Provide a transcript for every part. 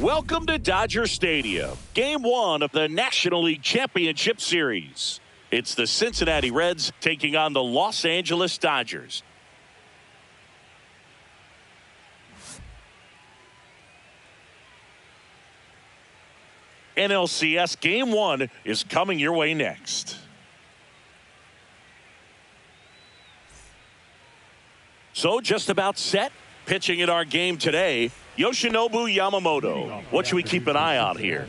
Welcome to Dodger Stadium, Game 1 of the National League Championship Series. It's the Cincinnati Reds taking on the Los Angeles Dodgers. NLCS Game 1 is coming your way next. So just about set. Pitching in our game today, Yoshinobu Yamamoto. What should we keep an eye on here?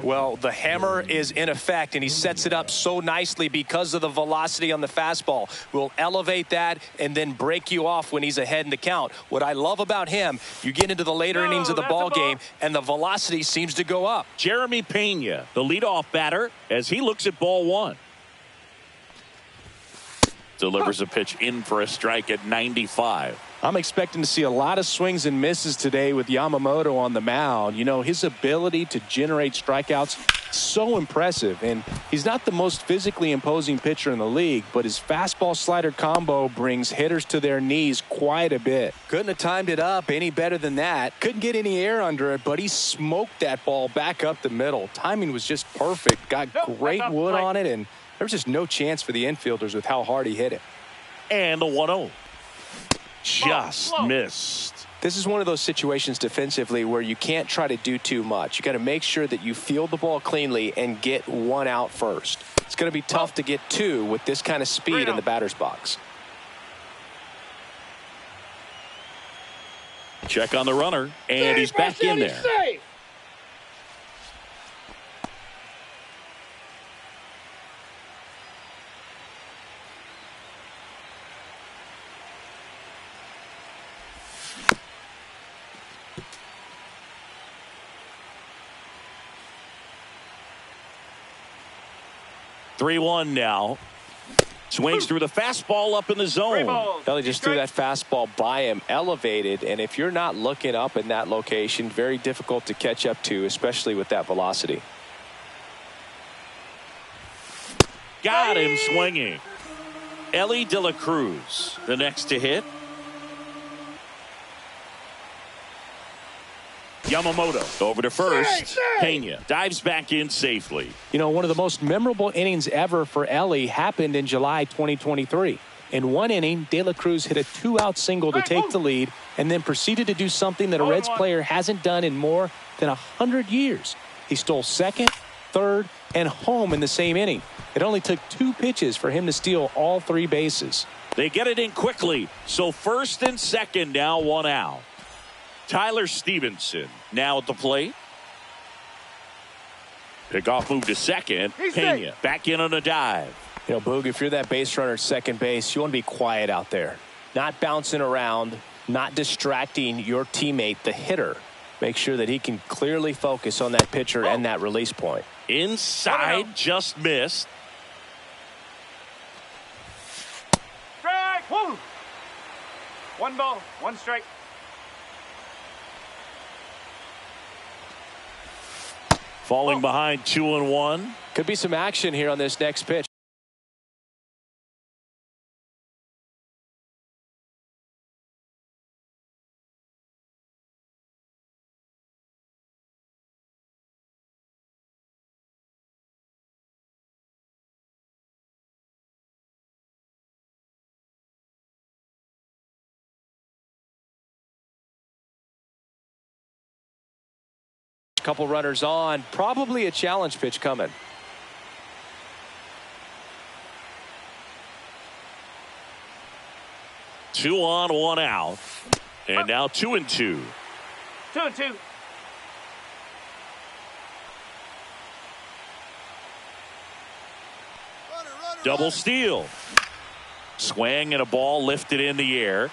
Well, the hammer is in effect, and he sets it up so nicely because of the velocity on the fastball. Will elevate that and then break you off when he's ahead in the count. What I love about him, you get into the later innings of the ball game, and the velocity seems to go up. Jeremy Pena, the leadoff batter, as he looks at ball one. Delivers a pitch in for a strike at 95. I'm expecting to see a lot of swings and misses today with Yamamoto on the mound. You know, his ability to generate strikeouts, so impressive. And he's not the most physically imposing pitcher in the league, but his fastball slider combo brings hitters to their knees quite a bit. Couldn't have timed it up any better than that. Couldn't get any air under it, but he smoked that ball back up the middle. Timing was just perfect. Got great wood on it, and there's just no chance for the infielders with how hard he hit it. And the 1-0. Just missed. This is one of those situations defensively where you can't try to do too much. You got to make sure that you field the ball cleanly and get one out first. It's going to be tough to get two with this kind of speed in the batter's box. Check on the runner, and he's back in there. 3-1 now. Swings through the fastball up in the zone. Ellie just threw that fastball by him, elevated, and if you're not looking up in that location, very difficult to catch up to, especially with that velocity. Got him swinging. Elly De La Cruz, the next to hit. Yamamoto over to first. Pena dives back in safely. You know, one of the most memorable innings ever for Elly happened in July 2023. In one inning, De La Cruz hit a two-out single to take the lead and then proceeded to do something that a Reds player hasn't done in more than 100 years. He stole second, third, and home in the same inning. It only took 2 pitches for him to steal all 3 bases. They get it in quickly, so first and second now 1 out. Tyler Stevenson now at the plate. Pickoff move to second. Pena back in on a dive. You know, Boog, if you're that base runner at second base, you want to be quiet out there. Not bouncing around, not distracting your teammate, the hitter. Make sure that he can clearly focus on that pitcher and that release point. Inside, just missed. Strike! Woo! 1 ball, 1 strike. Falling behind 2-1. Could be some action here on this next pitch. Couple runners on, probably a challenge pitch coming. Two on, 1 out. And now 2-2. 2-2. Double steal. Swing and a ball lifted in the air.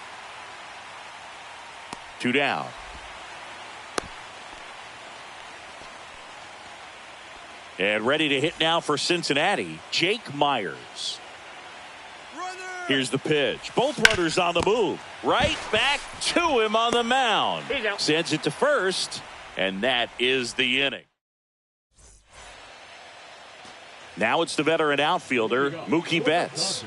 2 down. And ready to hit now for Cincinnati, Jake Myers. Here's the pitch. Both runners on the move. Right back to him on the mound. Sends it to first, and that is the inning. Now it's the veteran outfielder, Mookie Betts.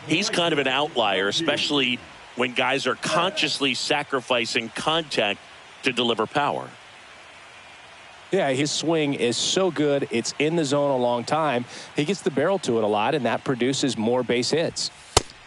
He's kind of an outlier, especially when guys are consciously sacrificing contact to deliver power. Yeah, his swing is so good. It's in the zone a long time. He gets the barrel to it a lot, and that produces more base hits.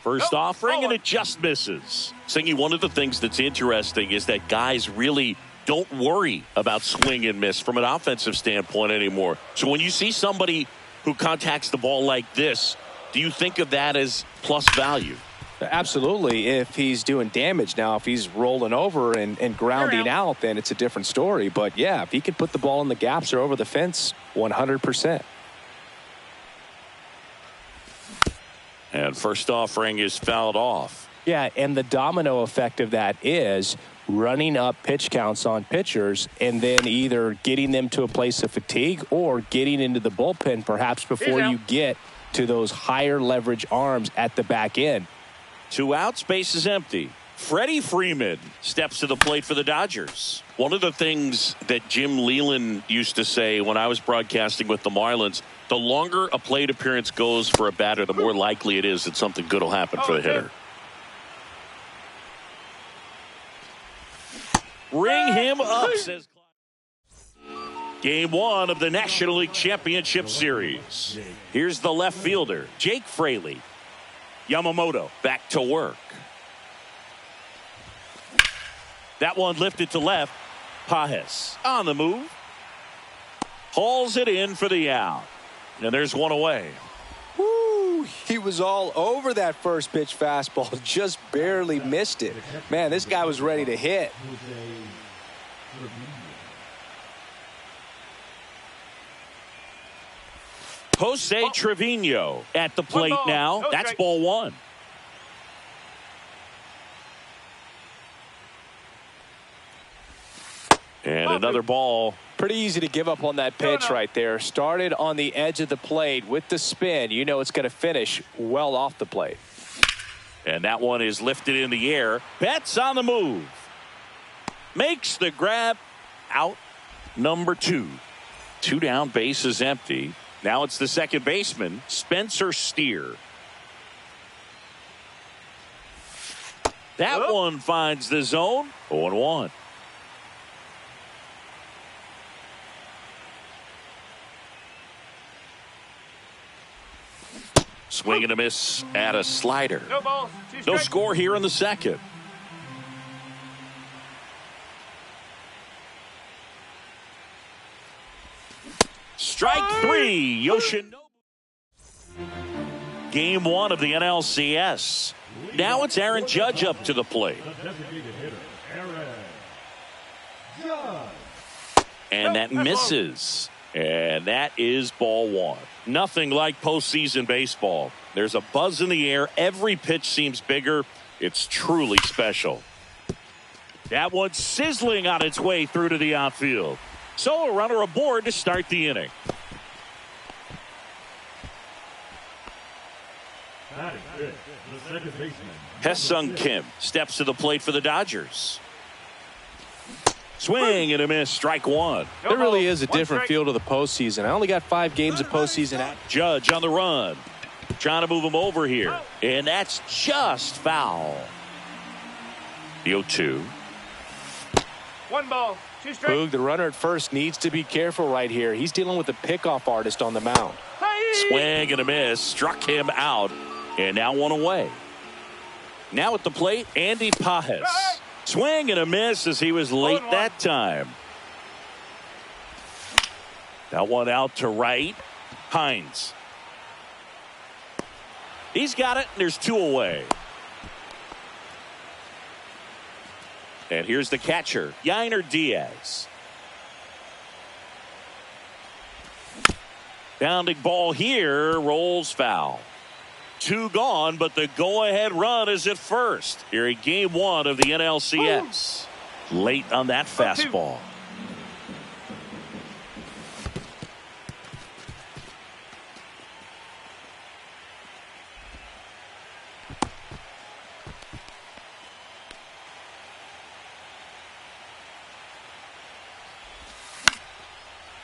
First offering, and it just misses. Singy, one of the things that's interesting is that guys really don't worry about swing and miss from an offensive standpoint anymore. So when you see somebody who contacts the ball like this, do you think of that as plus value? Absolutely. If he's doing damage now, if he's rolling over and grounding out, then it's a different story. But yeah, if he can put the ball in the gaps or over the fence, 100%. And first offering is fouled off. Yeah, and the domino effect of that is running up pitch counts on pitchers and then either getting them to a place of fatigue or getting into the bullpen perhaps before you get to those higher leverage arms at the back end. 2 outs, base is empty. Freddie Freeman steps to the plate for the Dodgers. One of the things that Jim Leyland used to say when I was broadcasting with the Marlins, the longer a plate appearance goes for a batter, the more likely it is that something good will happen for the hitter. Ring him up, says Clyde. Game 1 of the National League Championship Series. Here's the left fielder, Jake Fraley. Yamamoto back to work. That one lifted to left. Pages on the move. Hauls it in for the out. And there's one away. Woo, he was all over that first pitch fastball. Just barely missed it. Man, this guy was ready to hit. Jose Trevino at the plate now. That's ball 1. And another ball. Pretty easy to give up on that pitch right there. Started on the edge of the plate with the spin. You know it's going to finish well off the plate. And that one is lifted in the air. Betts on the move. Makes the grab. Out number 2. 2 down, base is empty. Now it's the second baseman, Spencer Steer. That one finds the zone. 0-1. Swing and a miss at a slider. No balls. No score here in the second. Strike 3, Yoshinobu. Game 1 of the NLCS. Now it's Aaron Judge up to the plate. And that misses. And that is ball 1. Nothing like postseason baseball. There's a buzz in the air. Every pitch seems bigger. It's truly special. That one's sizzling on its way through to the outfield. So a runner aboard to start the inning. Hesung Kim steps to the plate for the Dodgers. Swing and a miss, strike 1. There really is a different feel to the postseason. I only got 5 games of postseason out. Judge on the run. Trying to move him over here. And that's just foul. The 0-2. 1 ball. 2 strikes. Boog, the runner at first needs to be careful right here. He's dealing with a pickoff artist on the mound. Swing and a miss. Struck him out. And now 1 away. Now at the plate, Andy Pages. Swing and a miss as he was late that time. That one out to right. Hines. He's got it, and there's 2 away. And here's the catcher, Yainer Diaz. Bounding ball here, rolls foul. 2 gone, but the go-ahead run is at first. Here in game 1 of the NLCS. Late on that fastball.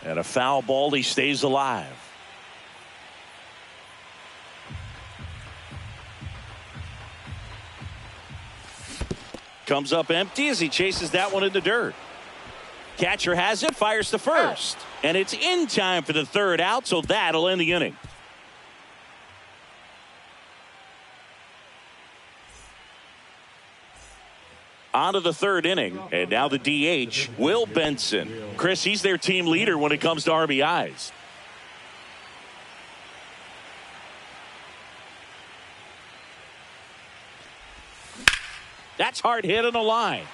And a foul ball. He stays alive. Comes up empty as he chases that one in the dirt. Catcher has it, fires to first. And it's in time for the third out, so that'll end the inning. On to the third inning, and now the DH, Will Benson. Chris, he's their team leader when it comes to RBIs. That's hard hit on the line.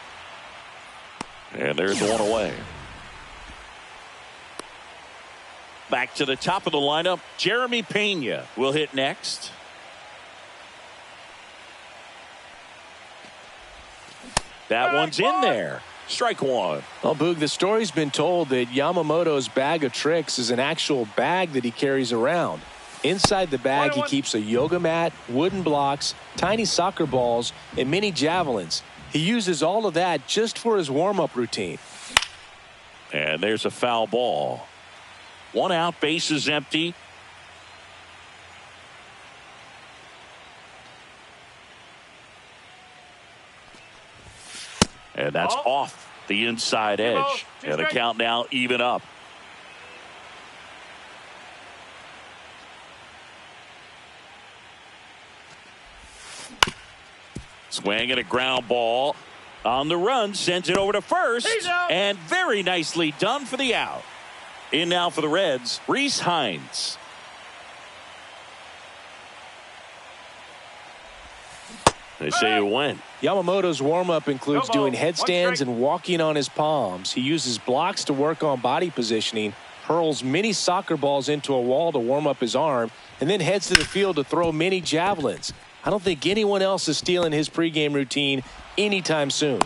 And there's one away. Back to the top of the lineup, Jeremy Pena will hit next. That one's in there. Strike one. Well, Boog, the story's been told that Yamamoto's bag of tricks is an actual bag that he carries around. Inside the bag, he keeps a yoga mat, wooden blocks, tiny soccer balls, and mini javelins. He uses all of that just for his warm-up routine. And there's a foul ball. One out, base is empty. And that's off the inside edge. And the count now even up. Swinging a ground ball on the run, sends it over to first, and very nicely done for the out. In now for the Reds, Rhys Hines. They say it went. Yamamoto's warm-up includes doing headstands and walking on his palms. He uses blocks to work on body positioning, hurls mini soccer balls into a wall to warm up his arm, and then heads to the field to throw mini javelins. I don't think anyone else is stealing his pregame routine anytime soon.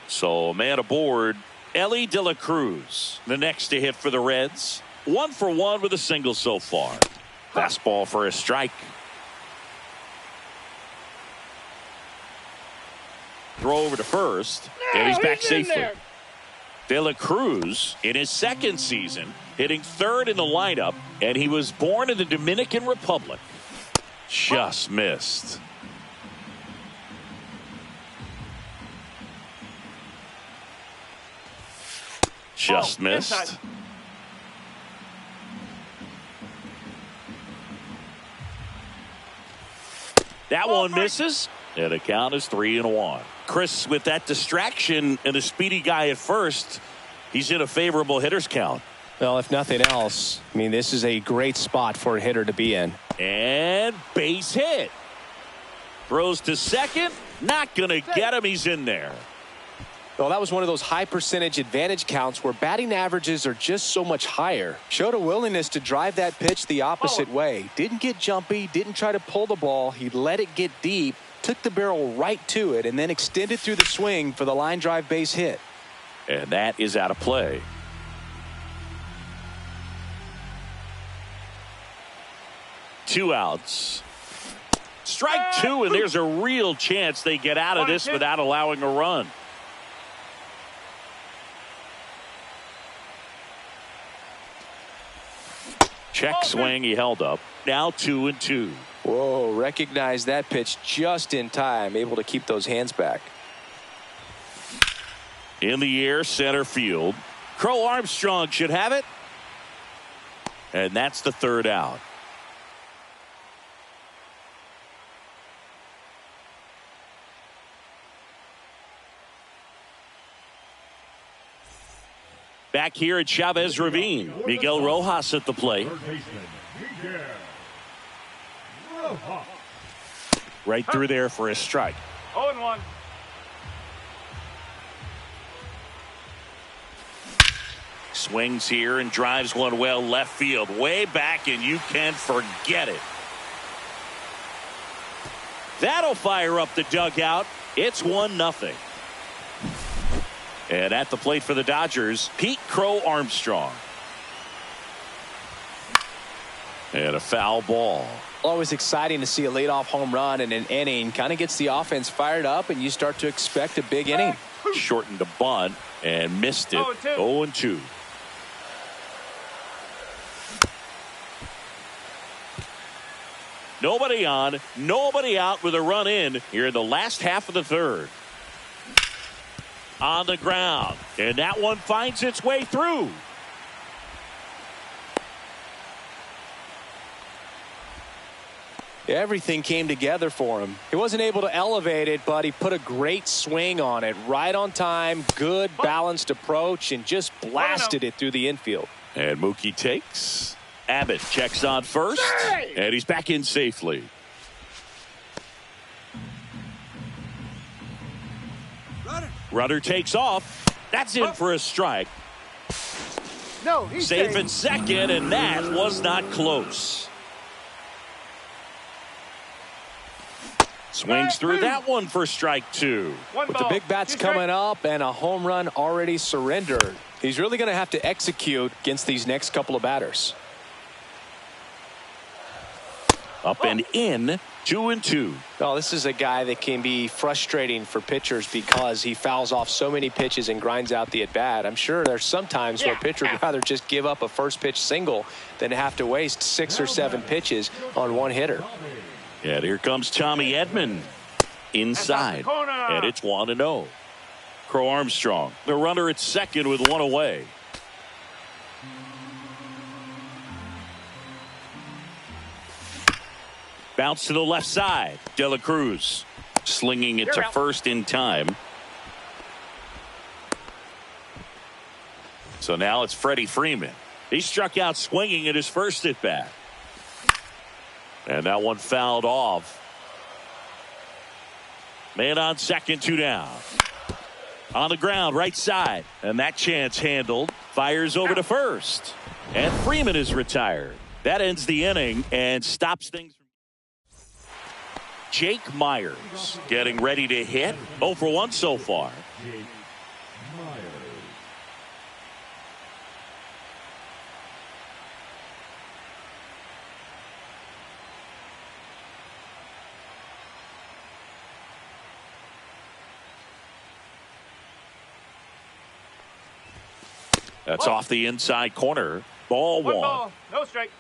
So, man aboard, Elly De La Cruz, the next to hit for the Reds. 1 for 1 with a single so far. Fastball for a strike. Throw over to first, and he's back safely. De La Cruz, in his second season, hitting third in the lineup, and he was born in the Dominican Republic. Just missed. Just missed. That one misses, and the count is 3-1. Chris, with that distraction and the speedy guy at first, he's in a favorable hitter's count. Well, if nothing else, I mean, this is a great spot for a hitter to be in. And base hit. Throws to second. Not going to get him. He's in there. Well, that was one of those high percentage advantage counts where batting averages are just so much higher. Showed a willingness to drive that pitch the opposite way. Didn't get jumpy, didn't try to pull the ball. He let it get deep, took the barrel right to it, and then extended through the swing for the line drive base hit. And that is out of play. Two outs. Strike two, and there's a real chance they get out of this without allowing a run. Check swing, he held up. Now 2-2. Whoa, recognized that pitch just in time, able to keep those hands back. In the air, center field. Crow Armstrong should have it. And that's the third out. Back here at Chavez Ravine, Miguel Rojas at the plate. Right through there for a strike. 0-1. Swings here and drives one well left field. Way back, and you can forget it. That'll fire up the dugout. It's 1-0. And at the plate for the Dodgers, Pete Crow Armstrong. And a foul ball. Always exciting to see a leadoff home run in an inning. Kind of gets the offense fired up, and you start to expect a big inning. shortened the bunt and missed it. 0-2. Nobody on, nobody out with a run in here in the last half of the third. On the ground, and that one finds its way through. Everything came together for him. He wasn't able to elevate it, but he put a great swing on it. Right on time, good balanced approach, and just blasted it through the infield. And Mookie takes. Abbott checks on first, and he's back in safely. Runner takes off. That's in for a strike. No, he's safe in second, and that was not close. Swings through that one for strike two. With the big bats coming up and a home run already surrendered, he's really going to have to execute against these next couple of batters. Up and in, 2-2. Well, this is a guy that can be frustrating for pitchers because he fouls off so many pitches and grinds out the at-bat. I'm sure there's some times where a pitcher would rather just give up a first pitch single than have to waste 6 or 7 pitches on one hitter. Yeah, here comes Tommy Edman inside, and it's 1-0. Crow Armstrong, the runner at second with one away. Bounce to the left side. De La Cruz slinging it to first in time. So now it's Freddie Freeman. He struck out swinging at his first at bat. And that one fouled off. Man on second, 2 down. On the ground, right side. And that chance handled. Fires over to first. And Freeman is retired. That ends the inning and stops things. Jake Myers getting ready to hit. 0 for 1 so far. That's off the inside corner. Ball 1. Ball, no strike.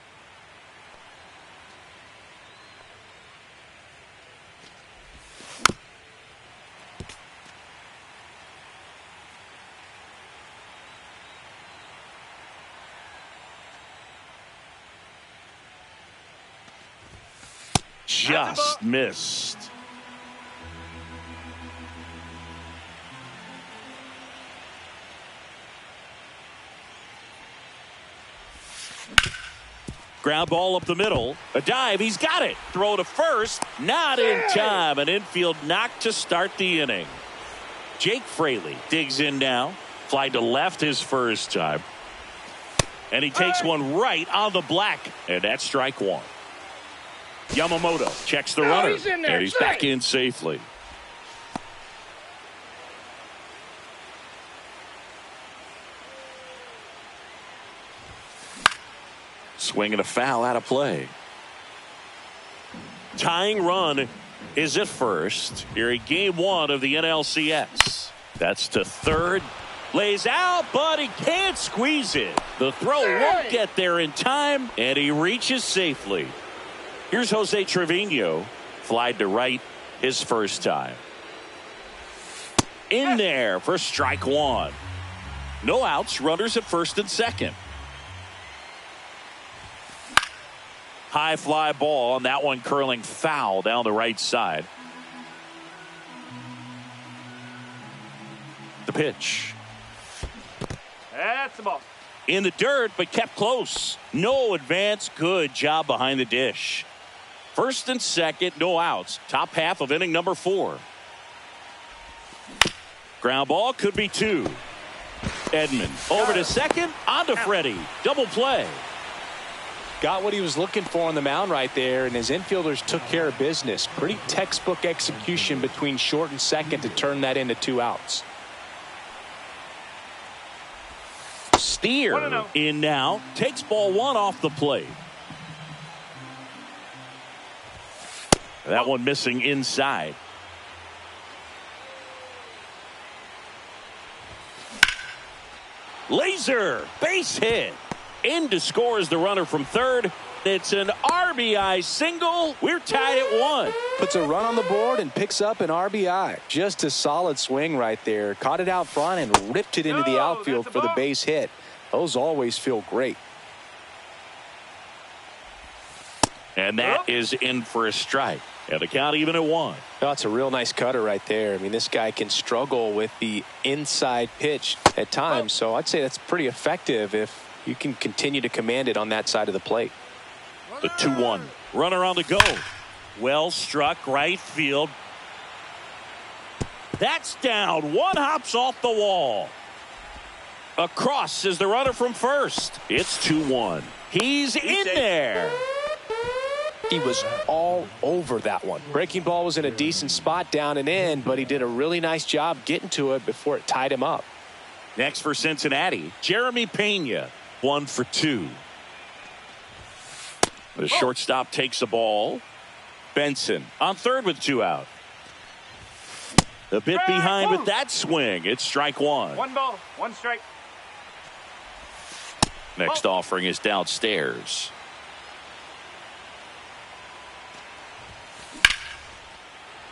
Just missed. Ground ball up the middle. A dive. He's got it. Throw to first. Not in time. An infield knock to start the inning. Jake Fraley digs in now. Fly to left his first time. And he takes one right on the black. And that's strike 1. Yamamoto checks the runner. And he's back in safely. Swing and a foul out of play. Tying run is at first here in game 1 of the NLCS. That's to third. Lays out, but he can't squeeze it. The throw won't get there in time, and he reaches safely. Here's Jose Trevino. Flied to right his first time. In there for strike 1. No outs, runners at first and second. High fly ball, and that one curling foul down the right side. The pitch. That's the ball. In the dirt, but kept close. No advance. Good job behind the dish. First and second, no outs. Top half of inning number 4. Ground ball could be 2. Edman over to second, on to Freddie. Double play. Got what he was looking for on the mound right there, and his infielders took care of business. Pretty textbook execution between short and second to turn that into 2 outs. Steer in now. Takes ball 1 off the plate. That one missing inside. Laser base hit. In to score is the runner from third. It's an RBI single. We're tied at 1. Puts a run on the board and picks up an RBI. Just a solid swing right there. Caught it out front and ripped it into the outfield for the base hit. Those always feel great. And that is in for a strike. And the count even at 1. That's a real nice cutter right there. I mean, this guy can struggle with the inside pitch at times. So I'd say that's pretty effective if you can continue to command it on that side of the plate. The 2-1. Runner on the go. Well struck right field. That's down. One hops off the wall. Across is the runner from first. It's 2-1. He's in there. He was all over that one. Breaking ball was in a decent spot down and in, but he did a really nice job getting to it before it tied him up. Next for Cincinnati, Jeremy Pena. 1 for 2. The shortstop takes the ball. Benson on third with 2 out. A bit behind with that swing. It's strike 1. 1 ball, 1 strike. Next offering is downstairs.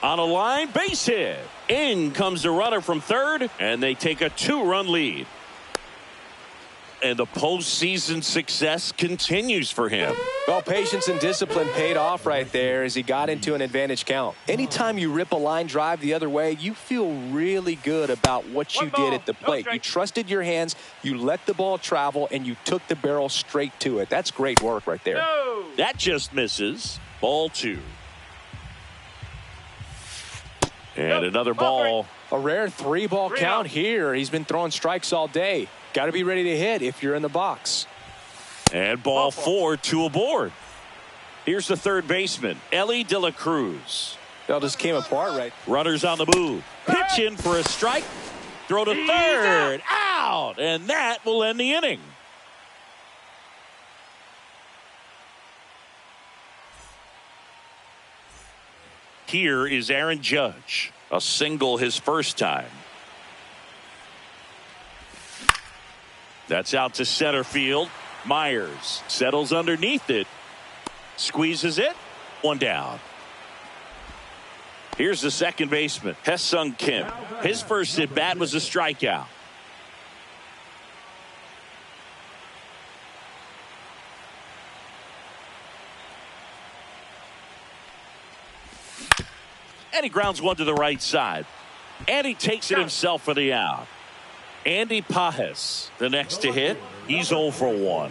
On a line, base hit. In comes the runner from third, and they take a 2-run lead. And the postseason success continues for him. Well, patience and discipline paid off right there as he got into an advantage count. Anytime you rip a line drive the other way, you feel really good about what you did at the plate. You trusted your hands, you let the ball travel, and you took the barrel straight to it. That's great work right there. No. That just misses. Ball 2. And another ball. A rare 3-ball count here. He's been throwing strikes all day. Got to be ready to hit if you're in the box. And ball 4, 2 aboard. Here's the third baseman, Elly De La Cruz. That just came apart right. Runners on the move. Pitch in for a strike. Throw to third. Out. And that will end the inning. Here is Aaron Judge. A single his first time. That's out to center field. Myers settles underneath it. Squeezes it. 1 down. Here's the second baseman, Ha-Seong Kim. His first at bat was a strikeout. And he grounds one to the right side. And he takes it himself for the out. Andy Pages, the next to hit. He's 0 for 1.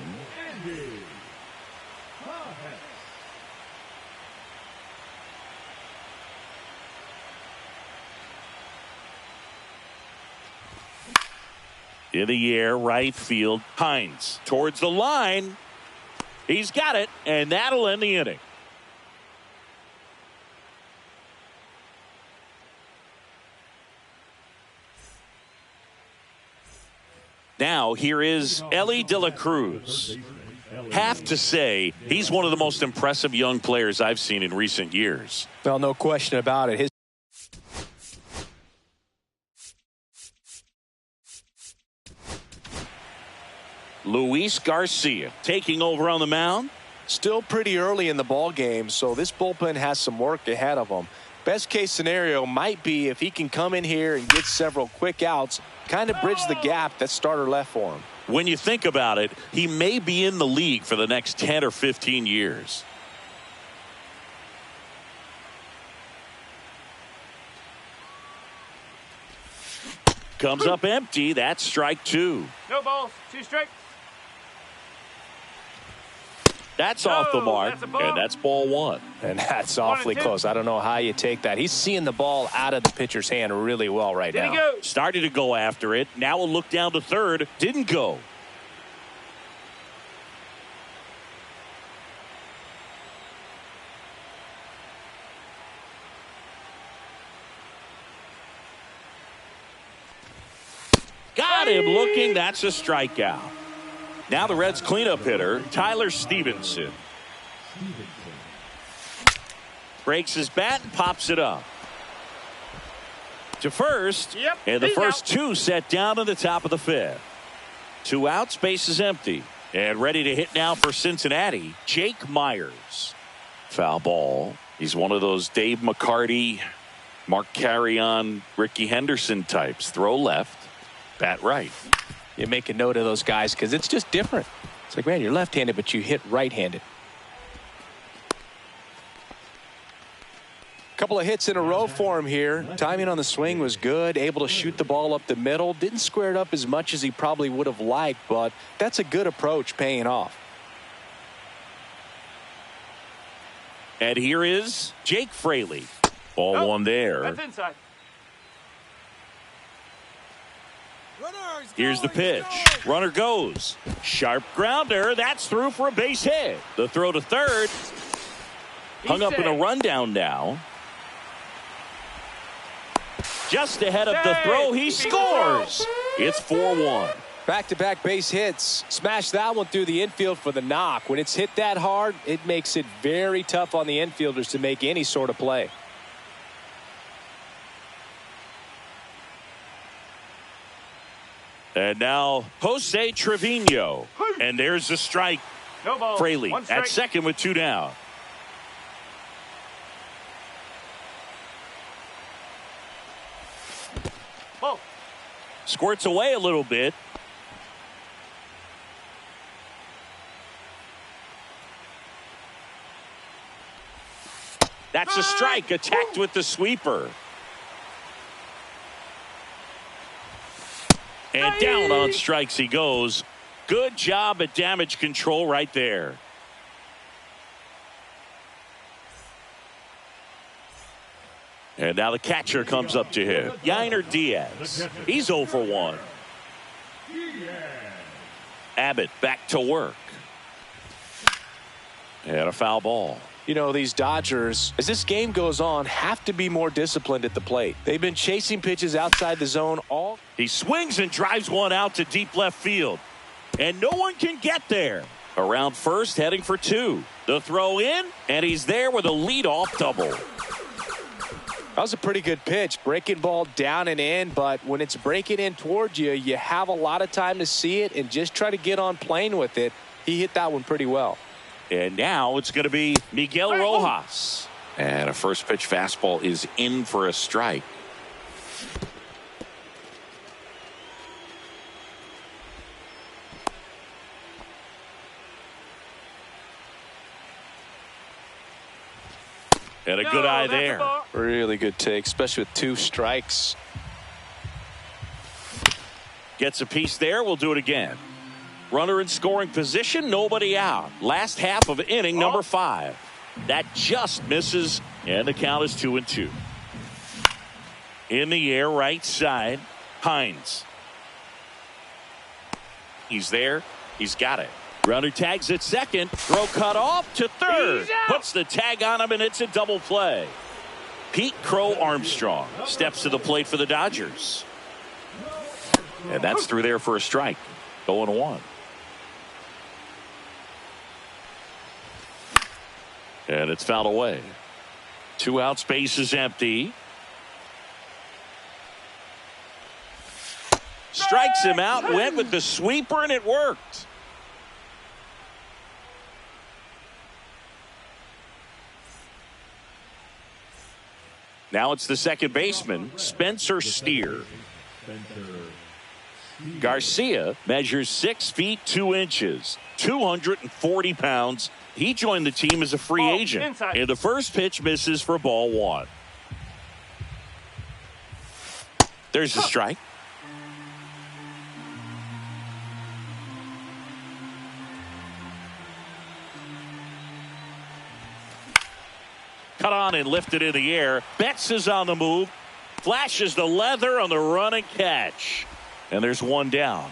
In the air, right field. Hines towards the line. He's got it, and that'll end the inning. Now, here is Elly De La Cruz. Have to say, he's one of the most impressive young players I've seen in recent years. Well, no question about it. Luis Garcia taking over on the mound. Still pretty early in the ball game, so this bullpen has some work ahead of him. Best case scenario might be if he can come in here and get several quick outs, kind of bridge the gap that starter left for him. When you think about it, he may be in the league for the next 10 or 15 years. Comes up empty. That's strike 2. No balls, 2 strikes. That's off the mark, and that's ball 1. And that's awfully close. I don't know how you take that. He's seeing the ball out of the pitcher's hand really well right now. Started to go after it. Now a look down to third. Didn't go. Got him looking. That's a strikeout. Now the Reds cleanup hitter, Tyler Stevenson. Breaks his bat and pops it up. To first. Yep, And the first out. 2 set down to the top of the 5th. 2 outs, base is empty. And ready to hit now for Cincinnati, Jake Myers. Foul ball. He's one of those Dave McCarty, Mark Carrion, Ricky Henderson types. Throw left, bat right. You make a note of those guys because it's just different. It's like, man, you're left-handed, but you hit right-handed. Couple of hits in a row for him here. Timing on the swing was good. Able to shoot the ball up the middle. Didn't square it up as much as he probably would have liked, but that's a good approach paying off. And here is Jake Fraley. Ball one there. That's inside. Here's the pitch. Runner goes. Sharp grounder. That's through for a base hit. The throw to third. Hung up in a rundown now. Just ahead of the throw, he scores. It's 4-1. Back-to-back base hits. Smash that one through the infield for the knock. When it's hit that hard, it makes it very tough on the infielders to make any sort of play. And now Jose Trevino. And there's a strike. No ball. Fraley One strike. at second with 2 down. Ball. Squirts away a little bit. That's a strike. Attacked with the sweeper. And down on strikes he goes. Good job at damage control right there. And now the catcher comes up to him. Yainer Diaz. He's 0 for 1. Abbott back to work. And a foul ball. You know, these Dodgers, as this game goes on, have to be more disciplined at the plate. They've been chasing pitches outside the zone all. He swings and drives one out to deep left field. And no one can get there. Around first, heading for 2. The throw in, and he's there with a leadoff double. That was a pretty good pitch. Breaking ball down and in, but when it's breaking in towards you, you have a lot of time to see it and just try to get on plane with it. He hit that one pretty well. And now it's going to be Miguel Rojas. And a first pitch fastball is in for a strike. And a good eye there. Really good take, especially with 2 strikes. Gets a piece there. We'll do it again. Runner in scoring position, nobody out. Last half of inning number 5. That just misses, and the count is 2-2. In the air, right side, Hines. He's there. He's got it. Runner tags at second. Throw cut off to third. Puts the tag on him, and it's a double play. Pete Crow Armstrong steps to the plate for the Dodgers. And that's through there for a strike. 0-1. And it's fouled away. 2 outs, base is empty. Strikes him out, went with the sweeper, and it worked. Now it's the second baseman, Spencer Steer. Garcia measures 6 feet 2 inches, 240 pounds. He joined the team as a free agent. Inside. And the first pitch misses for ball 1. There's the strike. Cut on and lifted in the air. Betts is on the move. Flashes the leather on the run and catch. And there's 1 down.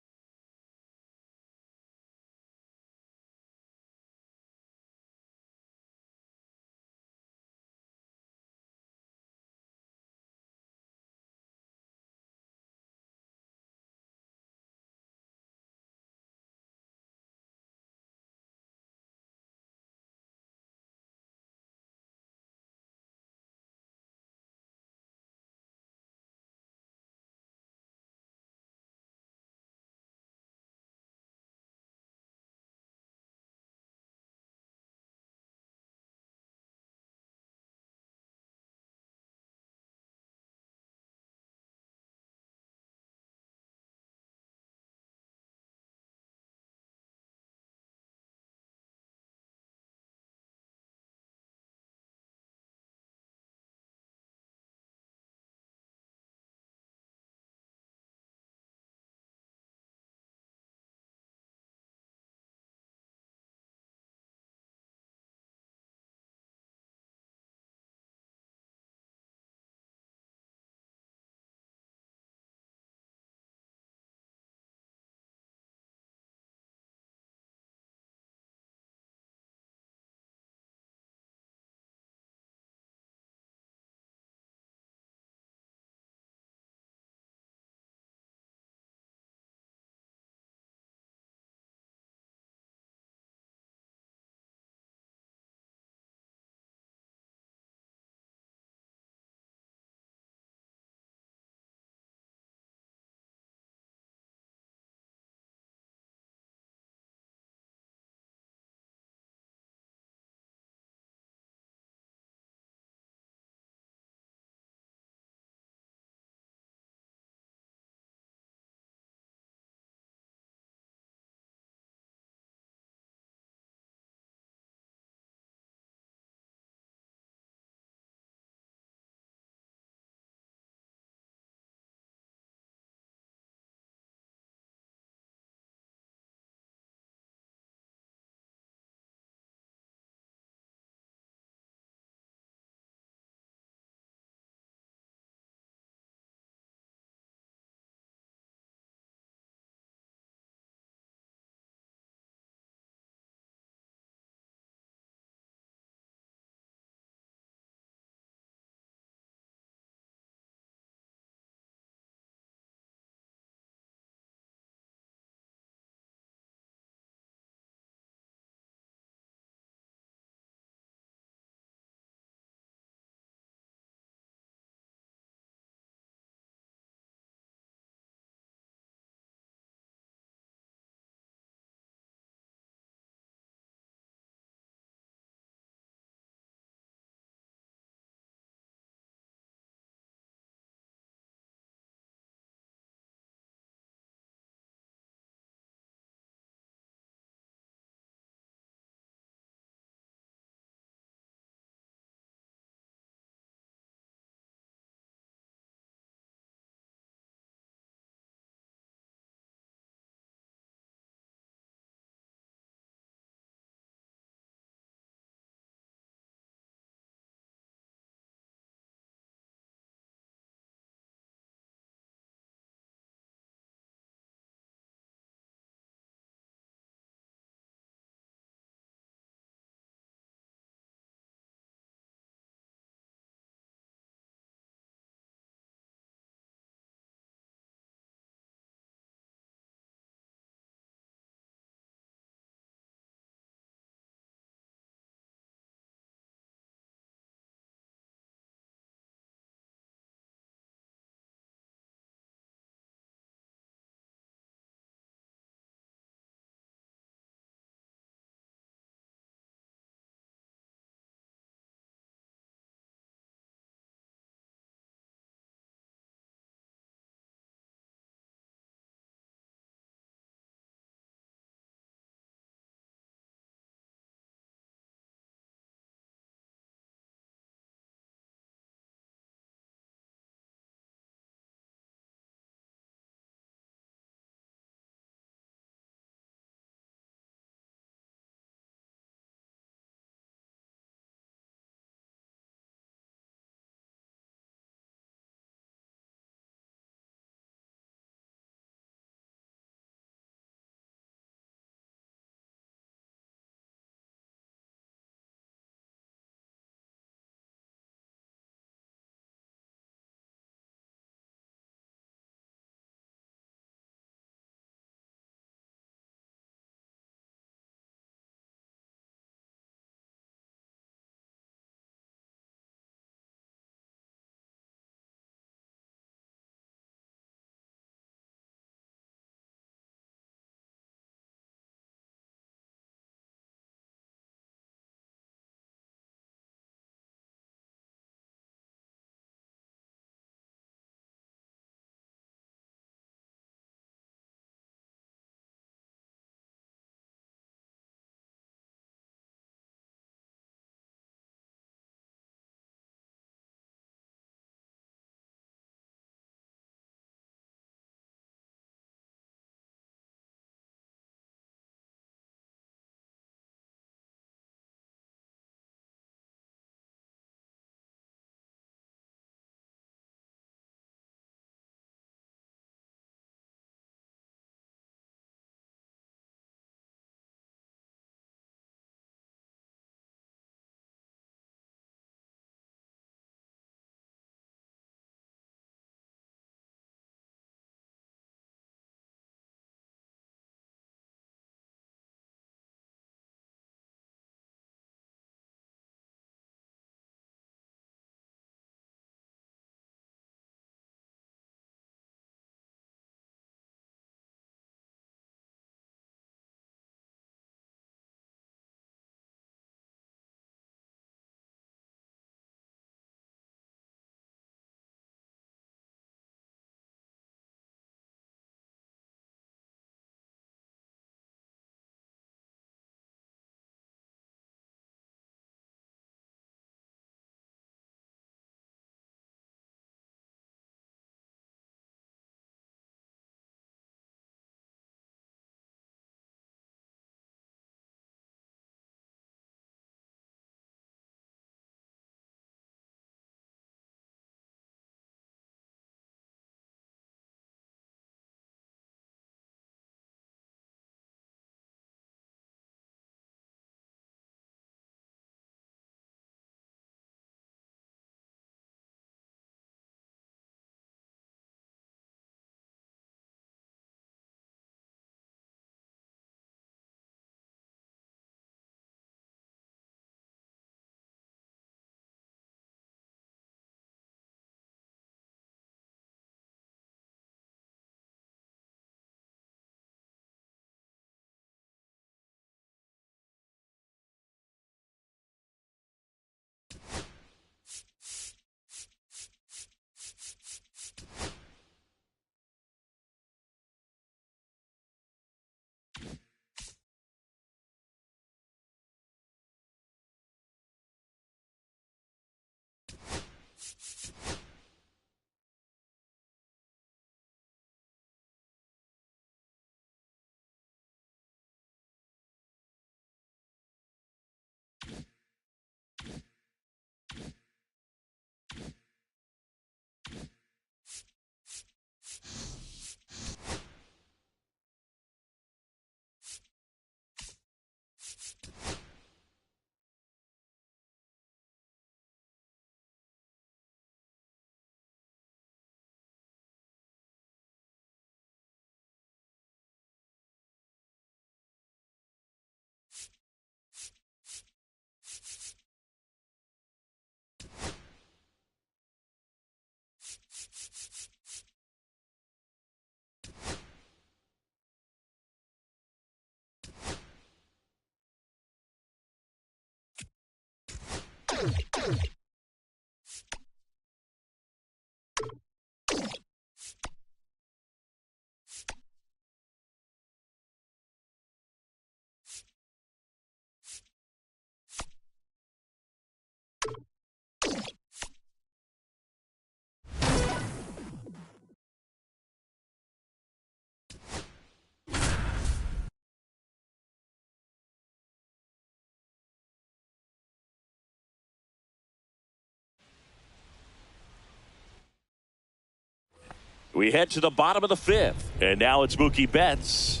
We head to the bottom of the fifth, and now it's Mookie Betts.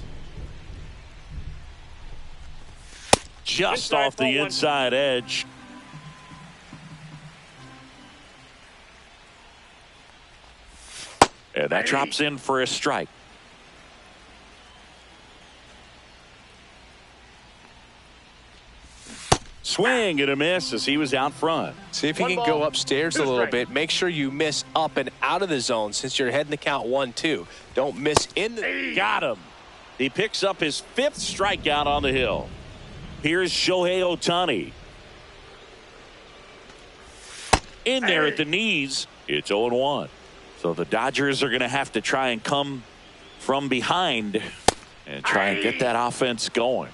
Just off the inside edge. And that drops in for a strike. Swing and a miss as he was out front. See if you can go upstairs a little bit. Make sure you miss up and out of the zone since you're heading the count 1-2. Don't miss in the. Got him. He picks up his fifth strikeout on the hill. Here's Shohei Ohtani. In there at the knees. It's 0-1. So the Dodgers are going to have to try and come from behind and try and get that offense going.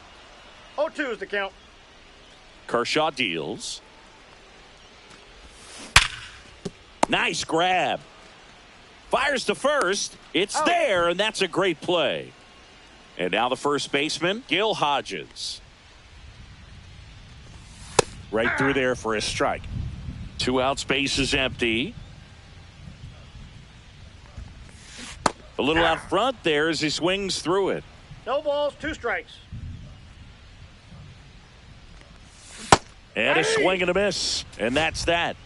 0-2 is the count. Kershaw deals. Nice grab. Fires to first. It's there, and that's a great play. And now the first baseman, Gil Hodges. Right through there for a strike. 2 outs, base is empty. A little out front there as he swings through it. No balls, 2 strikes. And a swing and a miss. And that's that.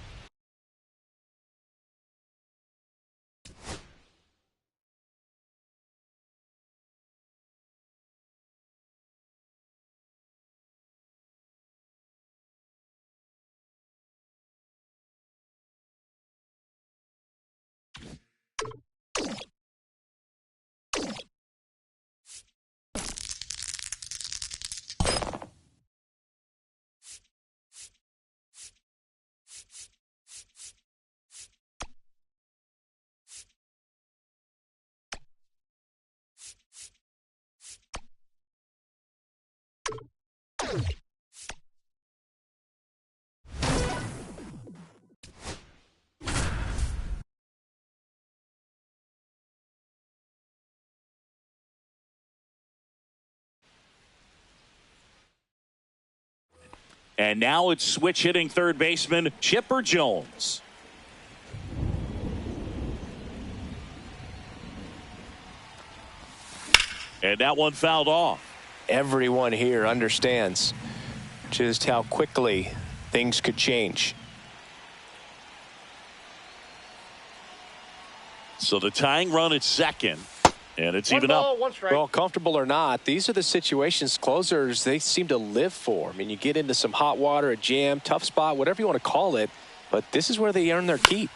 And now it's switch hitting third baseman Chipper Jones. And that one fouled off. Everyone here understands just how quickly things could change. So the tying run at second. And it's even ball, up. 1 strike. Well, comfortable or not, these are the situations closers they seem to live for. I mean, you get into some hot water, a jam, tough spot, whatever you want to call it, but this is where they earn their keep.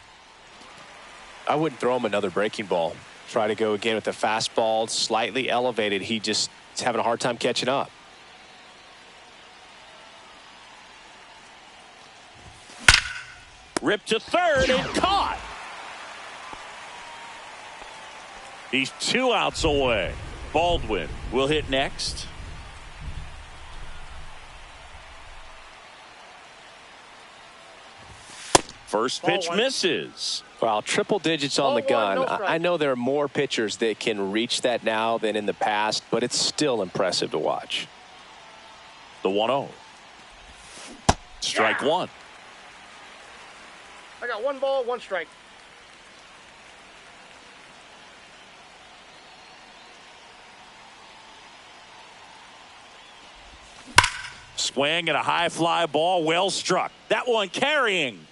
I wouldn't throw him another breaking ball. Try to go again with the fastball, slightly elevated. He just is having a hard time catching up. Ripped to third and caught. He's 2 outs away. Baldwin will hit next. First pitch misses. Wow, triple digits on the gun. Ball 1, no strike. I know there are more pitchers that can reach that now than in the past, but it's still impressive to watch. The 1-0. Strike 1. I got 1 ball, 1 strike. Swing and a high fly ball, well struck. That one carrying.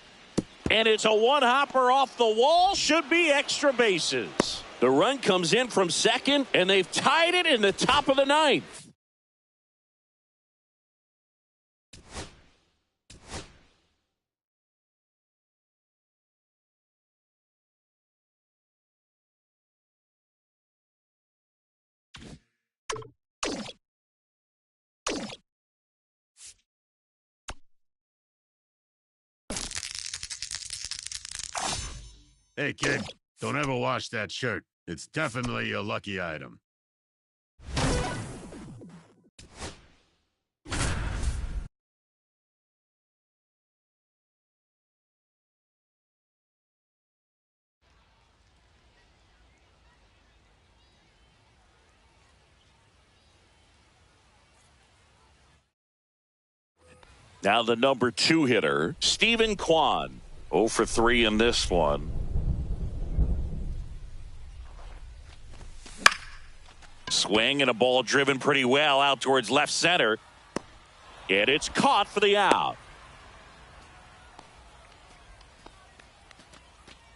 And it's a 1-hopper off the wall. Should be extra bases. The run comes in from second, and they've tied it in the top of the 9th. Hey, kid, don't ever wash that shirt. It's definitely a lucky item. Now the number 2 hitter, Stephen Kwan. 0 for 3 in this one. Swing and a ball driven pretty well out towards left center. And it's caught for the out.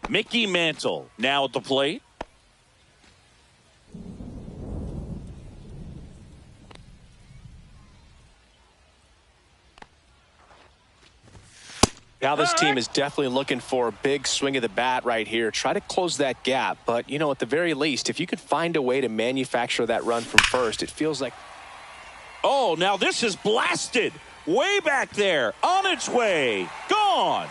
Mickey Mantle now at the plate. Now this team is definitely looking for a big swing of the bat right here. Try to close that gap. But, you know, at the very least, if you could find a way to manufacture that run from first, it feels like... Oh, now this is blasted. Way back there. On its way. Gone.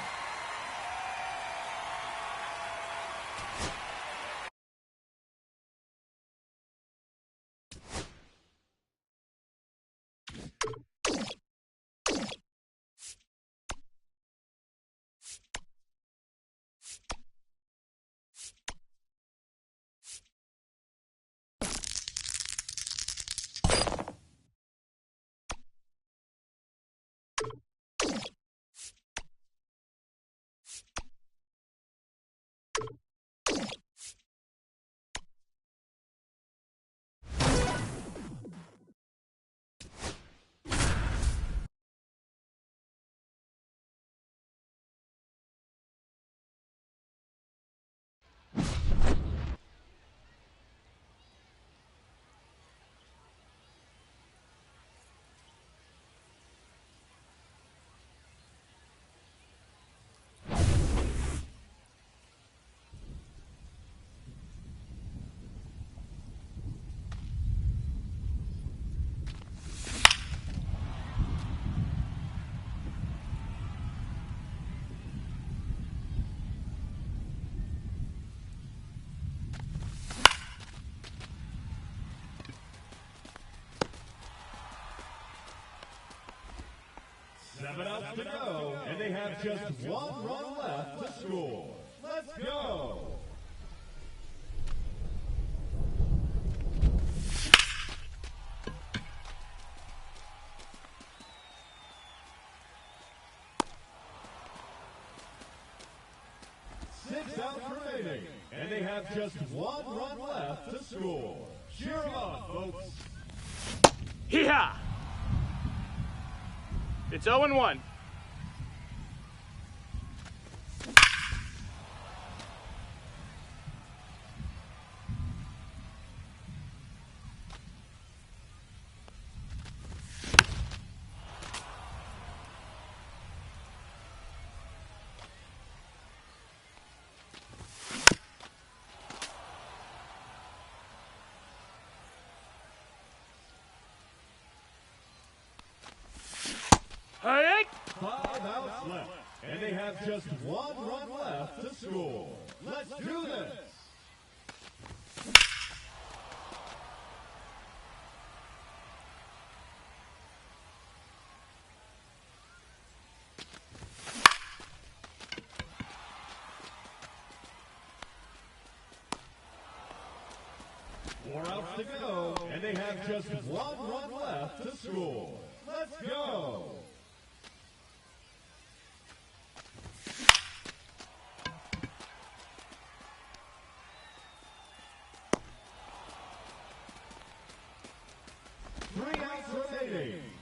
Seven outs to go, and they have just one run left to score. Let's go! Six outs remaining, and they have just one run left to score. Cheer 'em on, folks. Hee-haw! It's 0-1. Hey! 5 outs left, and they have just one run left to score. Let's do this! Four outs to go, and they have just one run left to score. Let's go!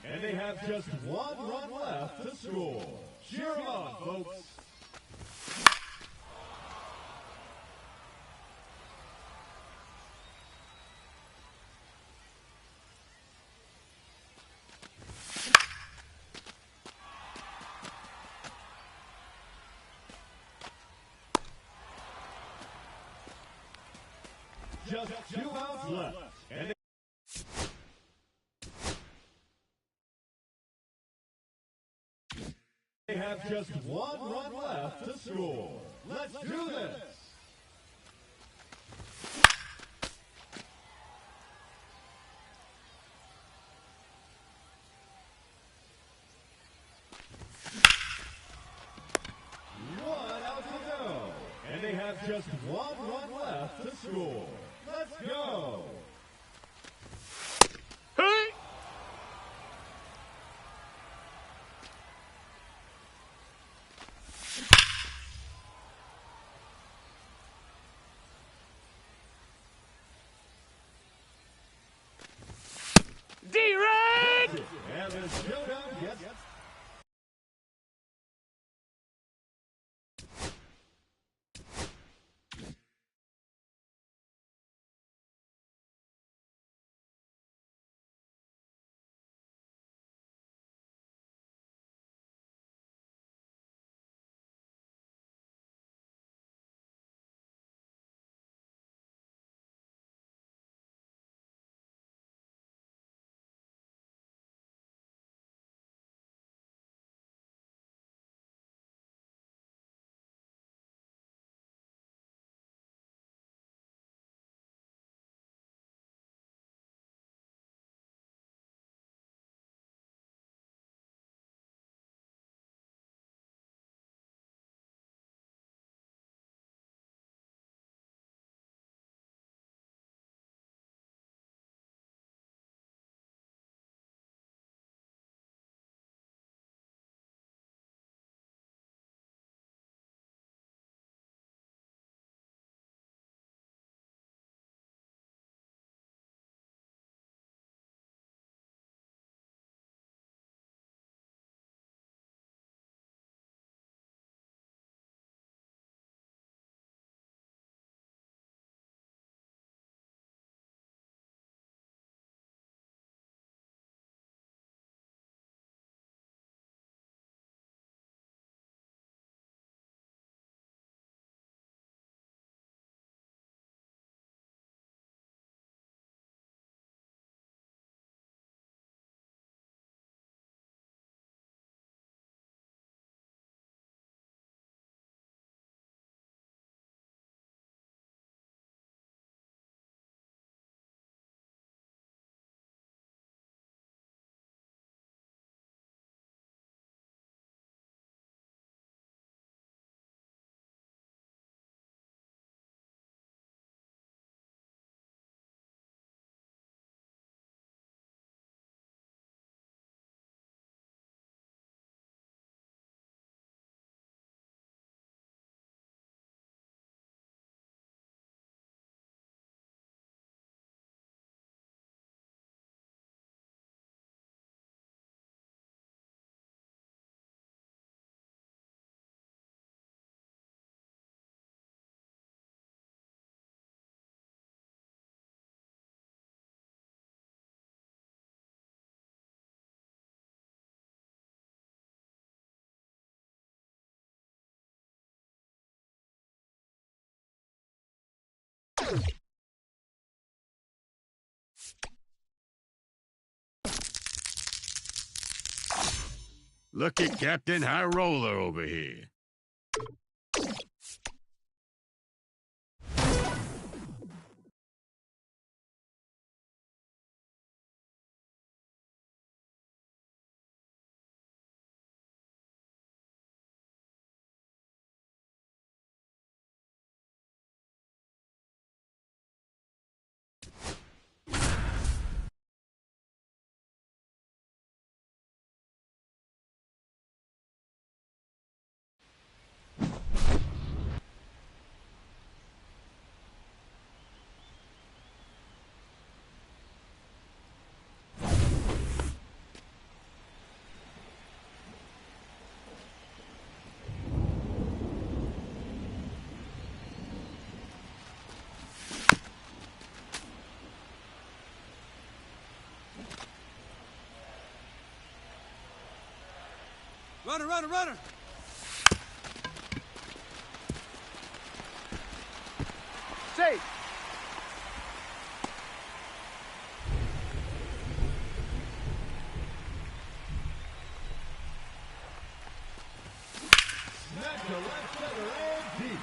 And they have just one run left to score. Cheer 'em on, folks. Just 2 outs left. And they have just one run left to score. Let's do this! just one run left to score. Let's go. Hey! D-Rag! And the showdown gets Look at Captain High Roller over here. Runner, runner, runner! Safe! smack to left center and deep.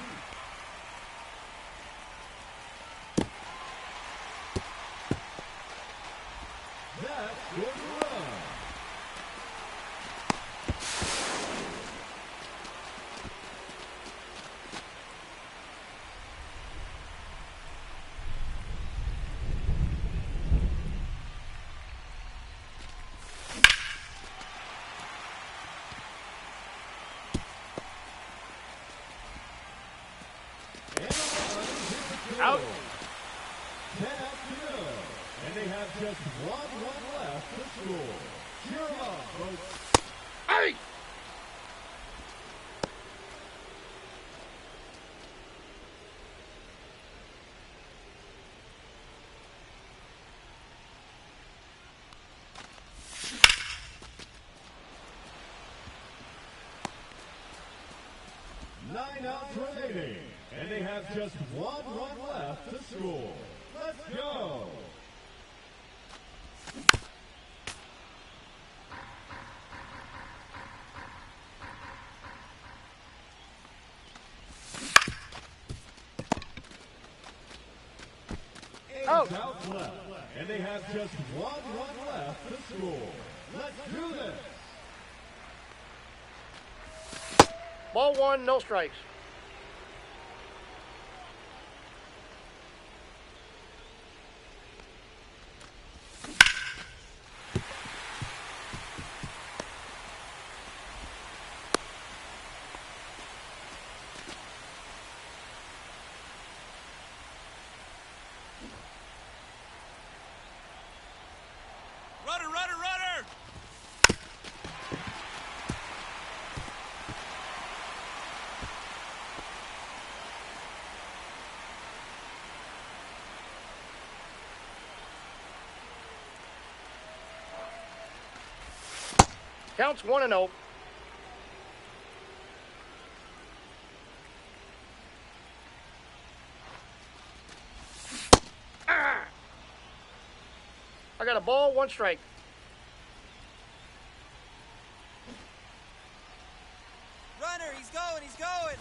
That's good run. Out. 10 outs to go. And they have just one run left to score. Cheer 'em up, folks. Hey! Nine outs remaining, and they have just one run left to score. Let's go. Eight Out. outs left, and they have just one run left to score. Let's do this. Ball one, no strikes. Runner, runner, runner! Counts 1-0. Ah! I got a ball, one strike. Runner, he's going, he's going.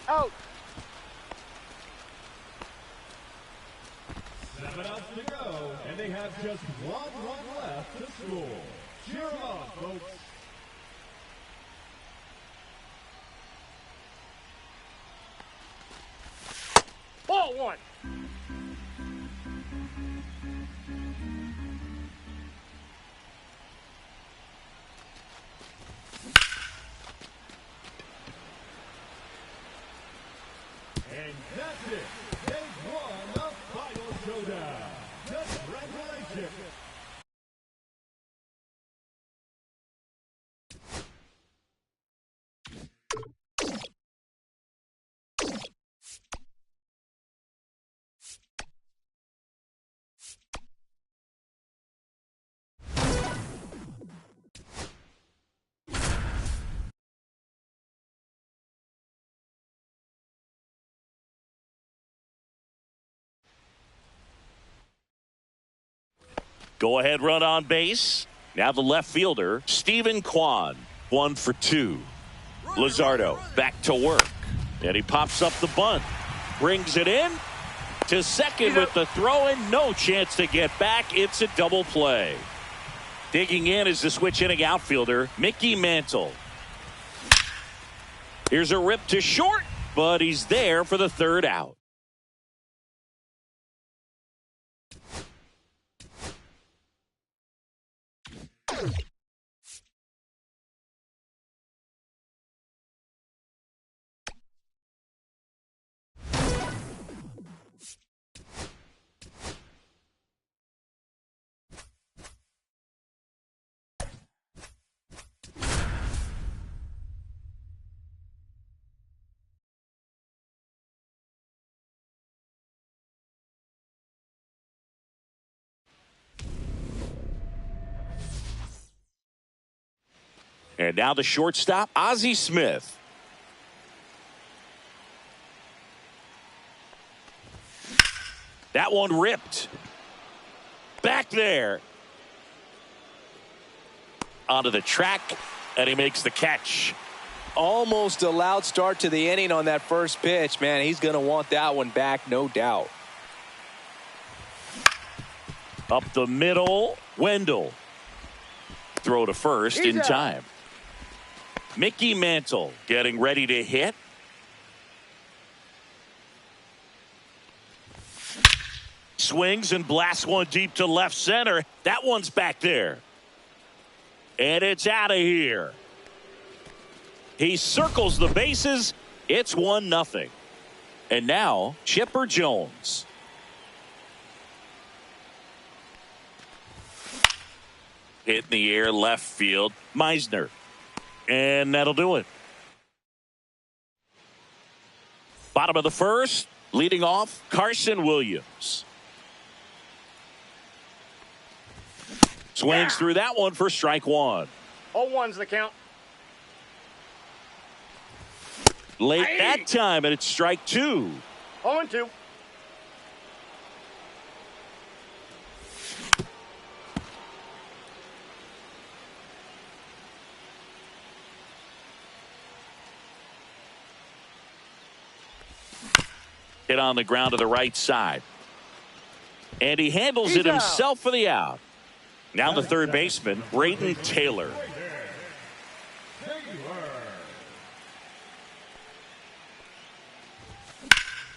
Out. 7 outs to go, and they have just one run left to score. Cheer 'em up, folks. Ball one. And that's it. They've won the final showdown. Congratulations. Go ahead run on base. Now the left fielder, Stephen Kwan, 1 for 2. Luzardo back to work. And he pops up the bunt. Brings it in to second with the throw in. No chance to get back. It's a double play. Digging in is the switch hitting outfielder, Mickey Mantle. Here's a rip to short, but he's there for the third out. And now the shortstop, Ozzie Smith. That one ripped. Back there. Onto the track, and he makes the catch. Almost a loud start to the inning on that first pitch. Man, he's going to want that one back, no doubt. Up the middle, Wendell. Throw to first in time. Mickey Mantle getting ready to hit. Swings and blasts one deep to left center. That one's back there. And it's out of here. He circles the bases It's 1-0. And now Chipper Jones. Hit in the air left field. Meisner. And that'll do it. Bottom of the first. Leading off, Carson Williams. Swings through that one for strike one. 0-1's the count. Late that time, and it's strike two. 0-2. Hit on the ground to the right side. And he handles He's it himself out. for the out. Now the third baseman, Braden Taylor.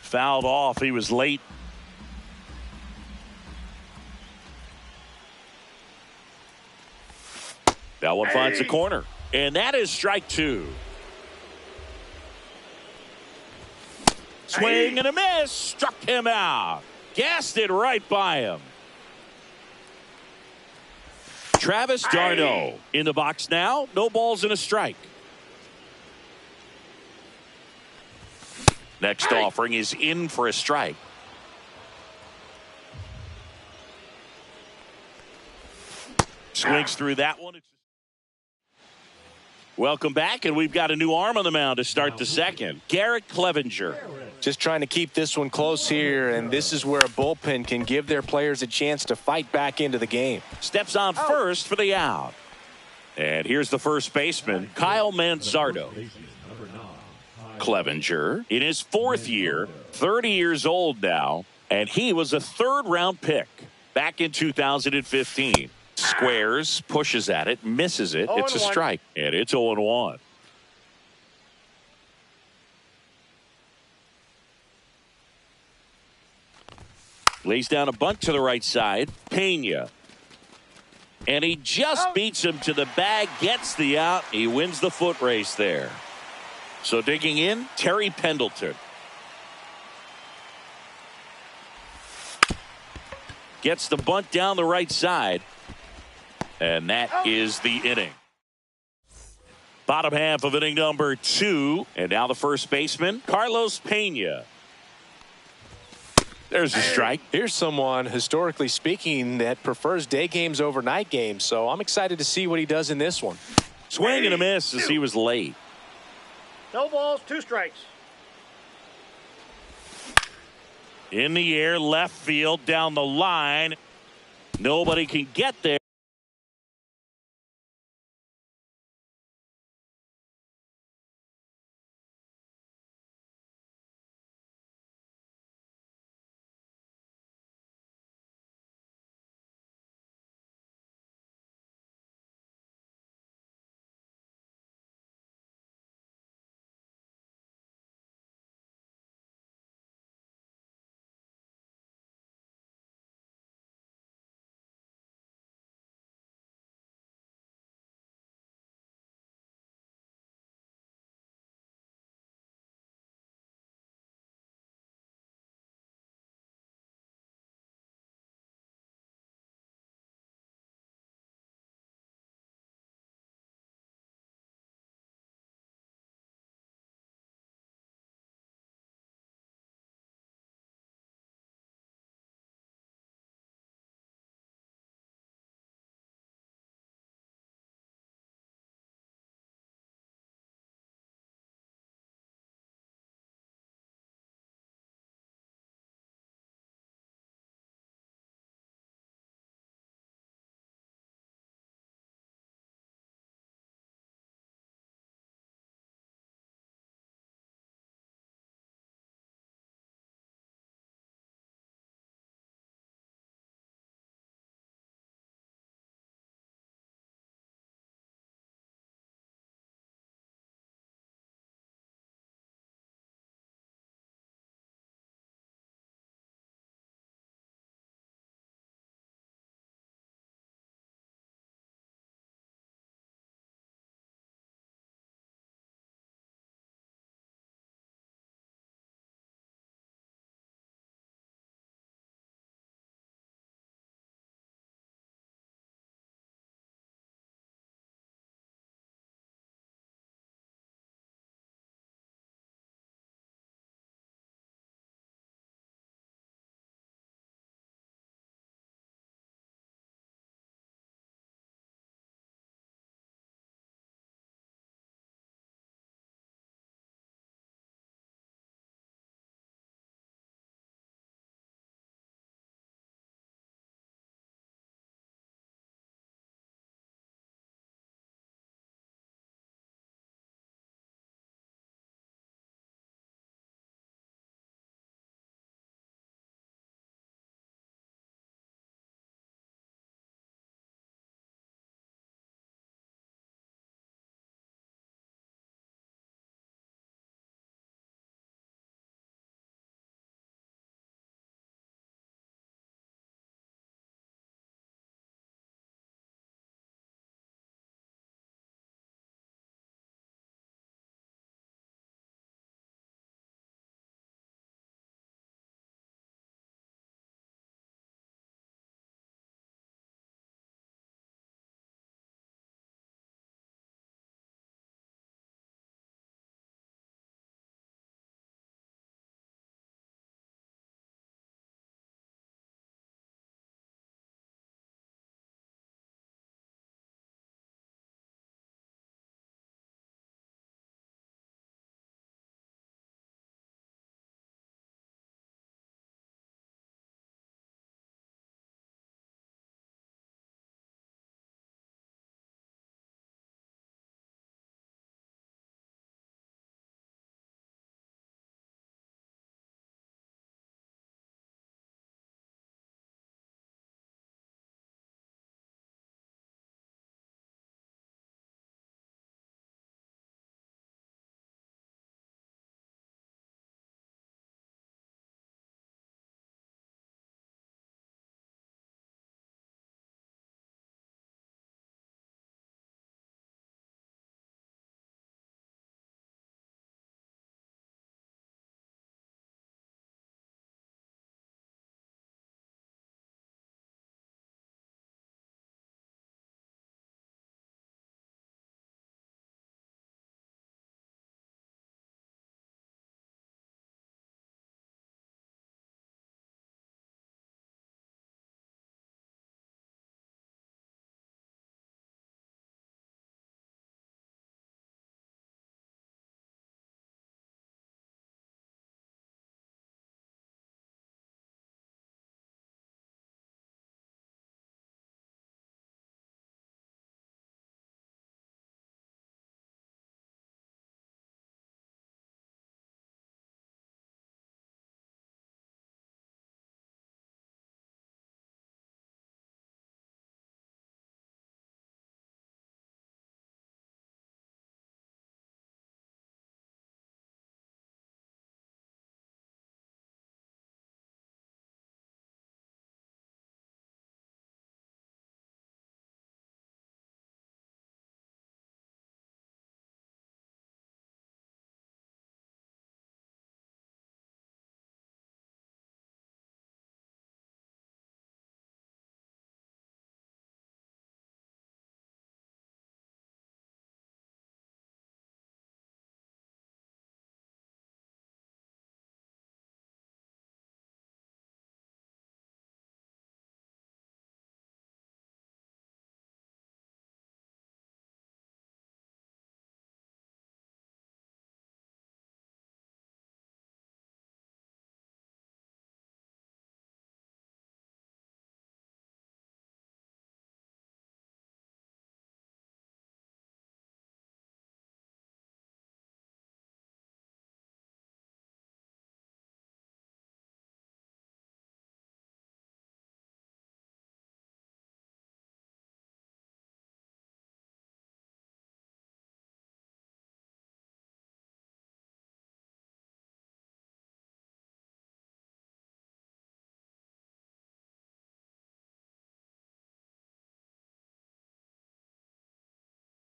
Fouled off. He was late. That one finds the corner. And that is strike two. Swing and a miss. Struck him out. Gassed it right by him. Travis d'Arnaud in the box now. No balls and a strike. Next offering is in for a strike. Swings through that one. Welcome back, and we've got a new arm on the mound to start the second. Garrett Clevenger. Just trying to keep this one close here, and this is where a bullpen can give their players a chance to fight back into the game. Steps on first for the out. And here's the first baseman, Kyle Manzardo. Clevenger in his fourth year, 30 years old now, and he was a third-round pick back in 2015. Squares, pushes at it, misses it. It's a strike, and it's 0-1. Lays down a bunt to the right side. Pena. And he just beats him to the bag, gets the out. He wins the foot race there. So digging in, Terry Pendleton. Gets the bunt down the right side. And that is the inning. Bottom half of inning number 2. And now the first baseman, Carlos Pena. There's a strike. Here's someone, historically speaking, that prefers day games over night games. So I'm excited to see what he does in this one. Swing and a miss as he was late. No balls, 2 strikes. In the air, left field, down the line. Nobody can get there.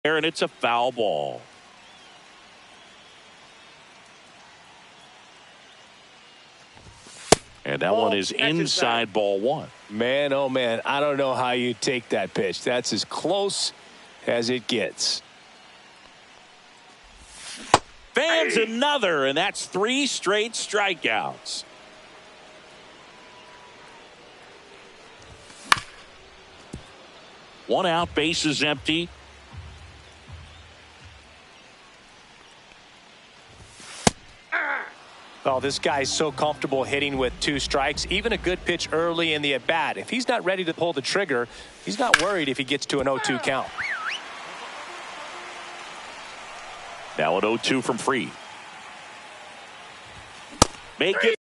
And it's a foul ball. And that one is inside ball one. Man, oh man, I don't know how you take that pitch. That's as close as it gets. Fans another, and that's 3 straight strikeouts. One out, bases empty. Oh, this guy's so comfortable hitting with 2 strikes. Even a good pitch early in the at-bat. If he's not ready to pull the trigger, he's not worried if he gets to an 0-2 count. Now an 0-2 from Fried. Make it.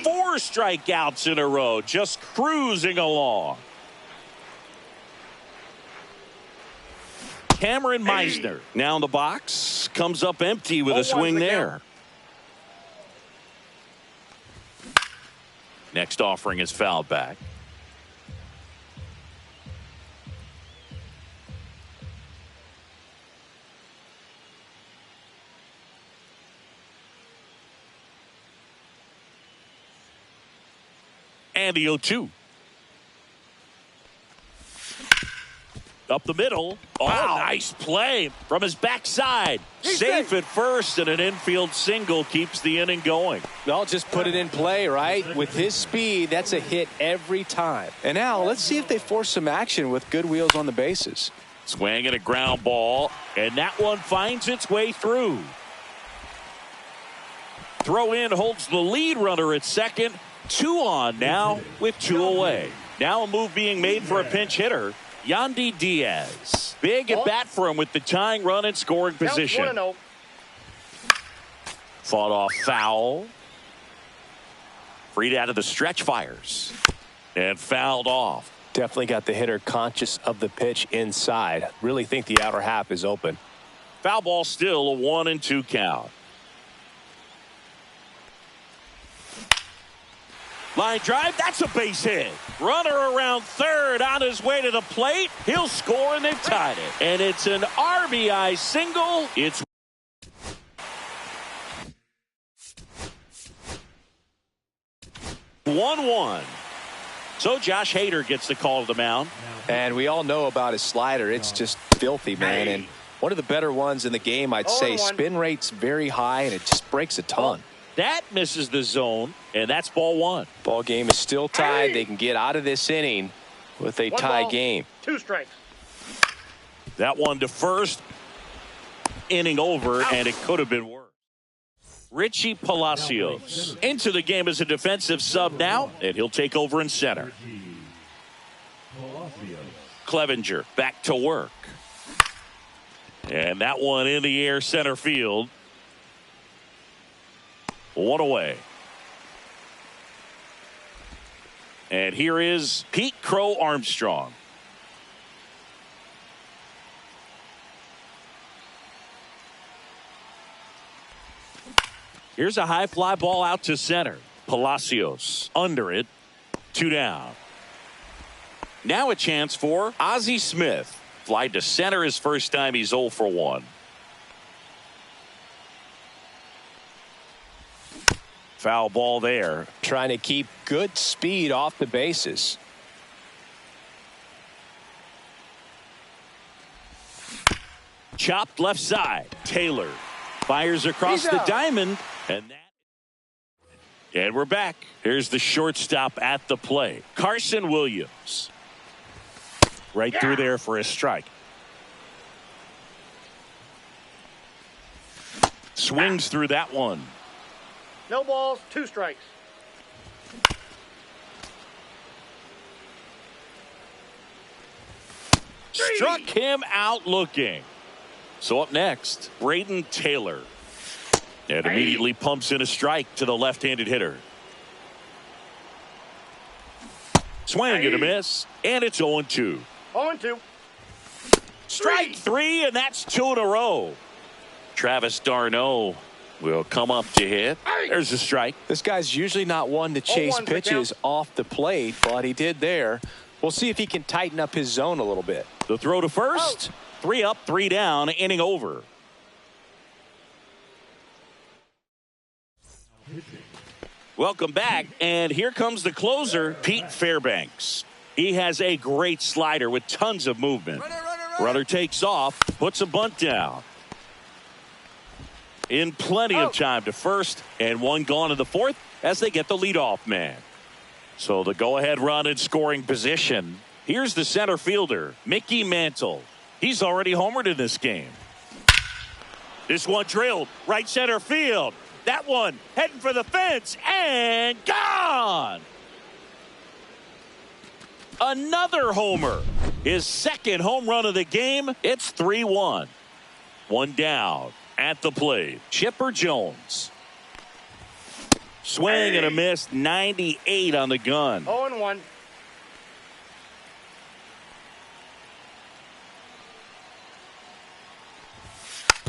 Four strikeouts in a row, just cruising along. Cameron Meisner now in the box, comes up empty with a swing there. Next offering is fouled back. And the 0-2. Up the middle. Oh, wow. Nice play from his backside. Safe at first, and an infield single keeps the inning going. Well, just put it in play, right? With his speed, that's a hit every time. And now let's see if they force some action with good wheels on the bases. Swing and a ground ball, and that one finds its way through. Throw in holds the lead runner at second. 2 on now with 2 away. Now a move being made for a pinch hitter. Yandy Diaz. Big at bat for him with the tying run in scoring position. Fought off foul. Fried out of the stretch, fires. And fouled off. Definitely got the hitter conscious of the pitch inside. Really think the outer half is open. Foul ball, still a 1-2 count. Line drive, that's a base hit. Runner around third on his way to the plate. He'll score, and they've tied it. And it's an RBI single. It's 1-1. So Josh Hader gets the call to the mound. And we all know about his slider. It's just filthy, man. And one of the better ones in the game, I'd say. Spin rate's very high, and it just breaks a ton. That misses the zone, and that's ball one. Ball game is still tied. They can get out of this inning with a tie game. 2 strikes. That one to first. Inning over, and it could have been worse. Richie Palacios into the game as a defensive sub now, and he'll take over in center. Clevenger back to work. And that one in the air center field. One away. And here is Pete Crow Armstrong. Here's a high fly ball out to center. Palacios under it. 2 down. Now a chance for Ozzie Smith. Fly to center his first time. He's 0 for 1. Foul ball there. Trying to keep good speed off the bases. Chopped left side. Taylor fires across the diamond. And we're back. Here's the shortstop at the plate. Carson Williams. Right through there for a strike. Swings through that one. No balls, 2 strikes. Struck him out looking. So up next, Braden Taylor. And immediately pumps in a strike to the left-handed hitter. Swing and a miss, and it's 0-2. 0-2. Strike 3, and that's 2 in a row. Travis d'Arnaud will come up to hit. There's a strike. This guy's usually not one to chase pitches off the plate, but he did there. We'll see if he can tighten up his zone a little bit. The throw to first. 3 up, 3 down, inning over. Welcome back, and here comes the closer, Pete Fairbanks. He has a great slider with tons of movement. Runner takes off, puts a bunt down. In plenty of time to first, and 1 gone in the 4th as they get the leadoff man. So the go-ahead run in scoring position. Here's the center fielder, Mickey Mantle. He's already homered in this game. This one drilled right center field. That one heading for the fence and gone. Another homer. His 2nd home run of the game. It's 3-1. 1 down at the plate. Chipper Jones. Swing and a miss. 98 on the gun. 0-1.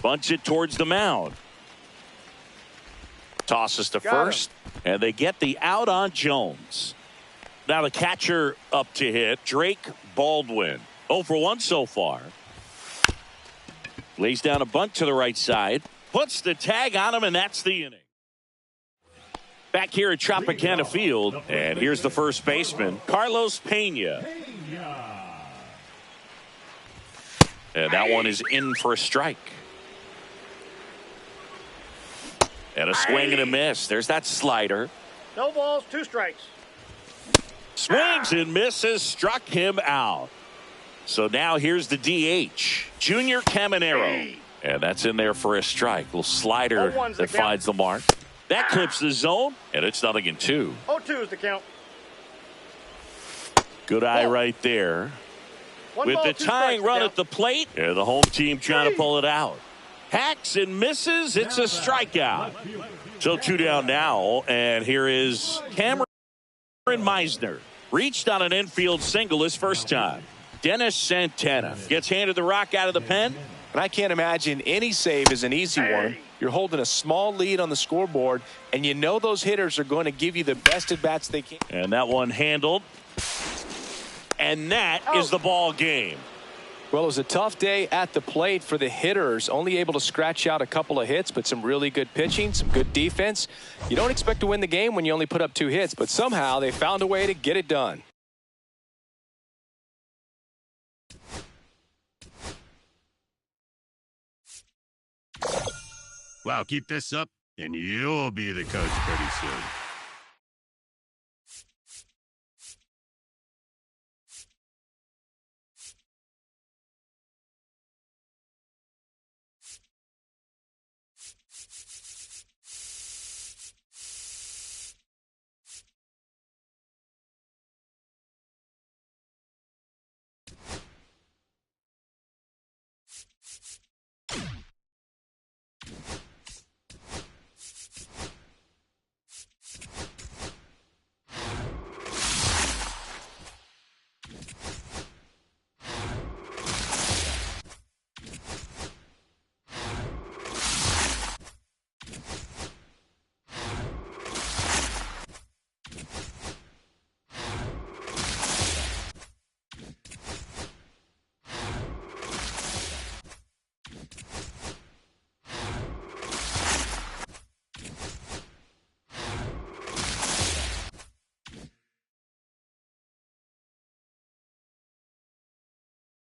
Bunts it towards the mound. Tosses to first, and they get the out on Jones. Now the catcher up to hit, Drake Baldwin. 0 for 1 so far. Lays down a bunt to the right side, puts the tag on him, and that's the inning. Back here at Tropicana Field, and here's the first baseman, Carlos Pena. And that one is in for a strike. And a swing and a miss. There's that slider. No balls, 2 strikes. Swings and misses, struck him out. So now here's the DH, Junior Caminero. And that's in there for a strike. Little slider that finds the mark. That clips the zone, and it's 0-2. 0-2 is the count. Good eye right there. With the tying run at the plate, and the home team trying to pull it out. Hacks and misses. It's a strikeout. So 2 down now, and here is Cameron Meisner. Reached on an infield single his first time. Dennis Santana gets handed the rock out of the pen. And I can't imagine any save is an easy one. You're holding a small lead on the scoreboard, and you know those hitters are going to give you the best at-bats they can. And that one handled. And that is the ball game. Well, it was a tough day at the plate for the hitters. Only able to scratch out a couple of hits, but some really good pitching, some good defense. You don't expect to win the game when you only put up 2 hits, but somehow they found a way to get it done. Wow, keep this up, And you'll be the coach pretty soon.